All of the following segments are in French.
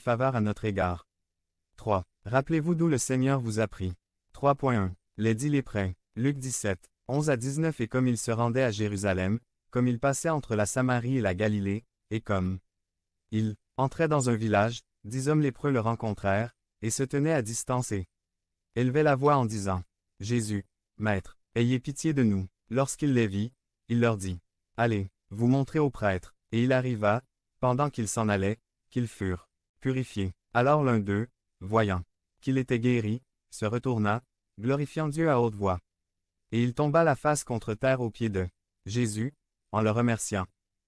faveur à notre égard. 3. Rappelez-vous d'où le Seigneur vous a pris. 3.1. Les 10 lépreux. Luc 17, 11 à 19. Et comme il se rendait à Jérusalem, comme il passait entre la Samarie et la Galilée, et comme il entrait dans un village, 10 hommes lépreux le rencontrèrent, et se tenaient à distance et élevaient la voix en disant, Jésus, Maître, ayez pitié de nous. Lorsqu'il les vit, il leur dit, Allez, vous montrer aux prêtres. Et il arriva, pendant qu'ils s'en allaient, qu'ils furent purifiés. Alors l'un d'eux, voyant qu'il était guéri, se retourna, glorifiant Dieu à haute voix. Et il tomba la face contre terre aux pieds de Jésus, en le remerciant.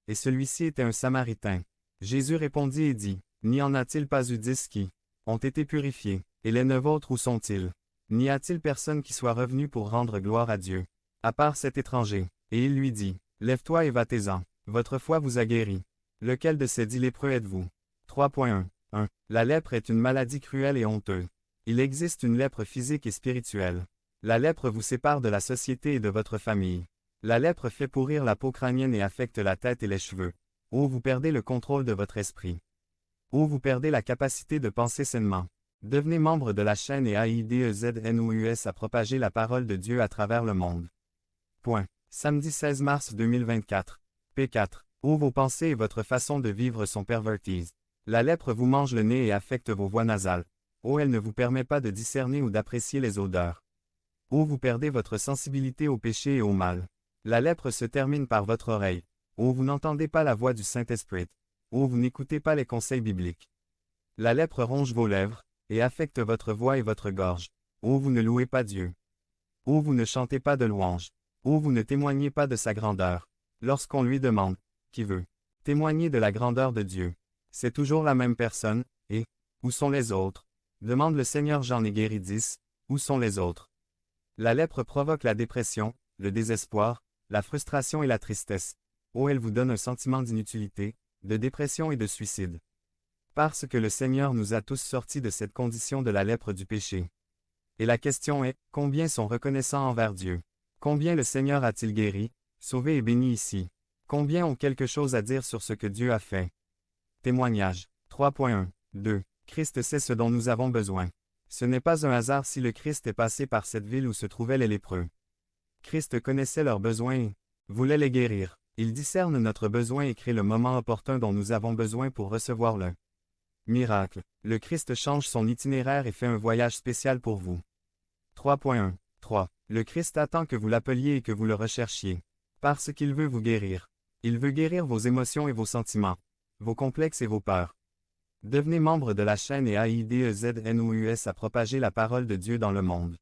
Et celui-ci était un Samaritain. Jésus répondit et dit, N'y en a-t-il pas eu 10 qui ont été purifiés, et les 9 autres où sont-ils? N'y a-t-il personne qui soit revenu pour rendre gloire à Dieu, à part cet étranger? Et il lui dit, Lève-toi et va-t'en, votre foi vous a guéri. Lequel de ces 10 lépreux êtes-vous? 3.1. 1. La lèpre est une maladie cruelle et honteuse. Il existe une lèpre physique et spirituelle. La lèpre vous sépare de la société et de votre famille. La lèpre fait pourrir la peau crânienne et affecte la tête et les cheveux. Ou vous perdez le contrôle de votre esprit. Ou vous perdez la capacité de penser sainement. Devenez membre de la chaîne et AIDEZNOUS à propager la parole de Dieu à travers le monde. Point. Samedi 16 mars 2024. P4. Où vos pensées et votre façon de vivre sont perverties. La lèpre vous mange le nez et affecte vos voies nasales. Ou elle ne vous permet pas de discerner ou d'apprécier les odeurs. Ou vous perdez votre sensibilité au péché et au mal. La lèpre se termine par votre oreille. Ou vous n'entendez pas la voix du Saint-Esprit. Ou vous n'écoutez pas les conseils bibliques. La lèpre ronge vos lèvres, et affecte votre voix et votre gorge. Ou vous ne louez pas Dieu. Ou vous ne chantez pas de louanges. Ou vous ne témoignez pas de sa grandeur. Lorsqu'on lui demande, qui veut témoigner de la grandeur de Dieu? C'est toujours la même personne, et, où sont les autres? Demande le Seigneur, j'en ai guéri 10, où sont les autres? La lèpre provoque la dépression, le désespoir, la frustration et la tristesse. Ou elle vous donne un sentiment d'inutilité, de dépression et de suicide. Parce que le Seigneur nous a tous sortis de cette condition de la lèpre du péché. Et la question est, combien sont reconnaissants envers Dieu? Combien le Seigneur a-t-il guéri, sauvé et béni ici? Combien ont quelque chose à dire sur ce que Dieu a fait? Témoignage. 3.1. 2. Christ sait ce dont nous avons besoin. Ce n'est pas un hasard si le Christ est passé par cette ville où se trouvaient les lépreux. Christ connaissait leurs besoins et voulait les guérir. Il discerne notre besoin et crée le moment opportun dont nous avons besoin pour recevoir le miracle. Le Christ change son itinéraire et fait un voyage spécial pour vous. 3.1. 3. Le Christ attend que vous l'appeliez et que vous le recherchiez. Parce qu'il veut vous guérir. Il veut guérir vos émotions et vos sentiments, vos complexes et vos peurs. Devenez membre de la chaîne et AIDEZNOUS à propager la parole de Dieu dans le monde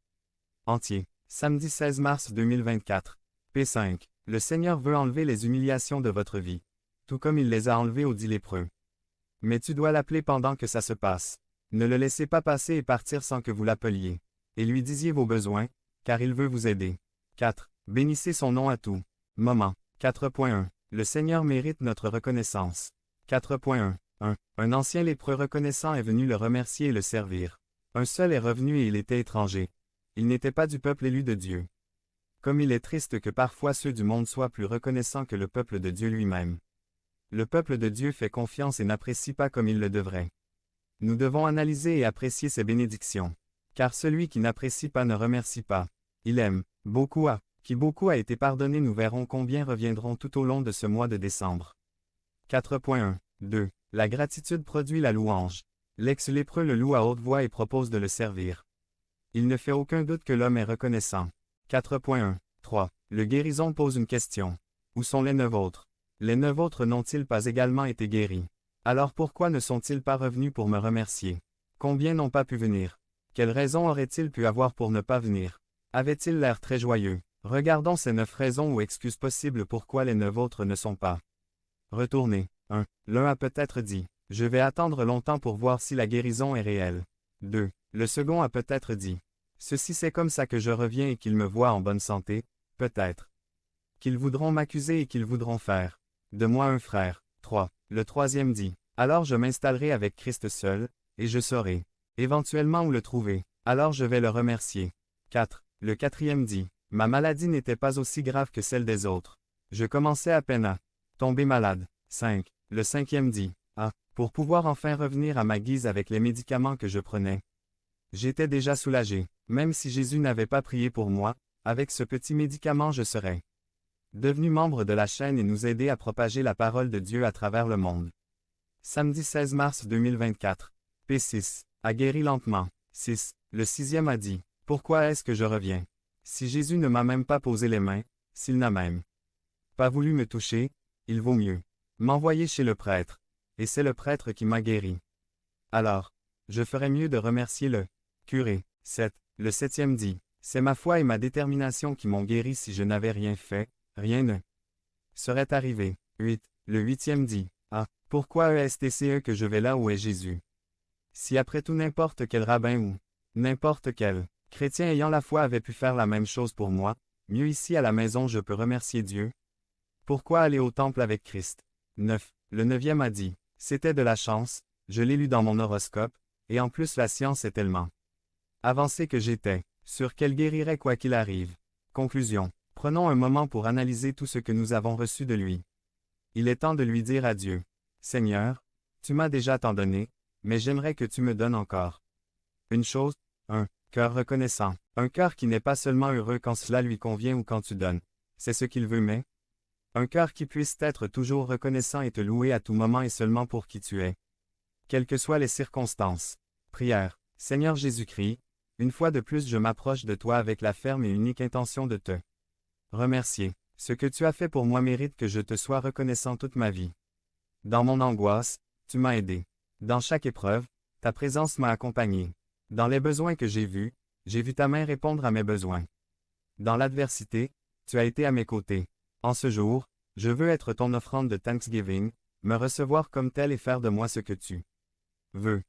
entier. Samedi 16 mars 2024. P5. Le Seigneur veut enlever les humiliations de votre vie, tout comme il les a enlevées aux 10 lépreux. Mais tu dois l'appeler pendant que ça se passe. Ne le laissez pas passer et partir sans que vous l'appeliez. Et lui disiez vos besoins, car il veut vous aider. 4. Bénissez son nom à tout moment. 4.1. Le Seigneur mérite notre reconnaissance. 4.1. 1. Un ancien lépreux reconnaissant est venu le remercier et le servir. Un seul est revenu et il était étranger. Il n'était pas du peuple élu de Dieu. Comme il est triste que parfois ceux du monde soient plus reconnaissants que le peuple de Dieu lui-même. Le peuple de Dieu fait confiance et n'apprécie pas comme il le devrait. Nous devons analyser et apprécier ses bénédictions. Car celui qui n'apprécie pas ne remercie pas. Il aime, beaucoup a, qui beaucoup a été pardonné. Nous verrons combien reviendront tout au long de ce mois de décembre. 4.1. 2. La gratitude produit la louange. L'ex-lépreux le loue à haute voix et propose de le servir. Il ne fait aucun doute que l'homme est reconnaissant. 4.1. 3. Le guérison pose une question. Où sont les 9 autres? Les 9 autres n'ont-ils pas également été guéris? Alors pourquoi ne sont-ils pas revenus pour me remercier? Combien n'ont pas pu venir? Quelle raison auraient-ils pu avoir pour ne pas venir? Avaient-ils l'air très joyeux? Regardons ces 9 raisons ou excuses possibles pourquoi les 9 autres ne sont pas retournés. 1. L'un a peut-être dit, « Je vais attendre longtemps pour voir si la guérison est réelle. » 2. Le second a peut-être dit, « Ceci c'est comme ça que je reviens et qu'ils me voient en bonne santé, peut-être. Qu'ils voudront m'accuser et qu'ils voudront faire de moi un frère. » 3. Le troisième dit, « Alors je m'installerai avec Christ seul, et je saurai éventuellement où le trouver. Alors je vais le remercier. » 4. Le quatrième dit, « Ma maladie n'était pas aussi grave que celle des autres. Je commençais à peine à tomber malade. » 5. Le cinquième dit, Pour pouvoir enfin revenir à ma guise avec les médicaments que je prenais. J'étais déjà soulagé. Même si Jésus n'avait pas prié pour moi, avec ce petit médicament je serais devenu membre de la chaîne et nous aider à propager la parole de Dieu à travers le monde. Samedi 16 mars 2024. P6. A guéri lentement. 6. Le sixième a dit. Pourquoi est-ce que je reviens? Si Jésus ne m'a même pas posé les mains, s'il n'a même pas voulu me toucher, il vaut mieux m'envoyer chez le prêtre. Et c'est le prêtre qui m'a guéri. Alors, je ferais mieux de remercier le curé. 7. Le septième dit. C'est ma foi et ma détermination qui m'ont guéri. Si je n'avais rien fait, rien ne serait arrivé. 8. Le huitième dit. Pourquoi est-ce que je vais là où est Jésus? Si après tout n'importe quel rabbin ou n'importe quel chrétien ayant la foi avait pu faire la même chose pour moi, mieux ici à la maison je peux remercier Dieu. Pourquoi aller au temple avec Christ? 9. Le neuvième a dit. C'était de la chance, je l'ai lu dans mon horoscope, et en plus la science est tellement avancée que j'étais sûr qu'elle guérirait quoi qu'il arrive. Conclusion. Prenons un moment pour analyser tout ce que nous avons reçu de lui. Il est temps de lui dire adieu. Seigneur, tu m'as déjà tant donné, mais j'aimerais que tu me donnes encore une chose, un cœur reconnaissant, un cœur qui n'est pas seulement heureux quand cela lui convient ou quand tu donnes. C'est ce qu'il veut mais un cœur qui puisse être toujours reconnaissant et te louer à tout moment et seulement pour qui tu es. Quelles que soient les circonstances. Prière. Seigneur Jésus-Christ, une fois de plus je m'approche de toi avec la ferme et unique intention de te remercier. Ce que tu as fait pour moi mérite que je te sois reconnaissant toute ma vie. Dans mon angoisse, tu m'as aidé. Dans chaque épreuve, ta présence m'a accompagné. Dans les besoins que j'ai vu ta main répondre à mes besoins. Dans l'adversité, tu as été à mes côtés. En ce jour, je veux être ton offrande de Thanksgiving, me recevoir comme tel et faire de moi ce que tu veux.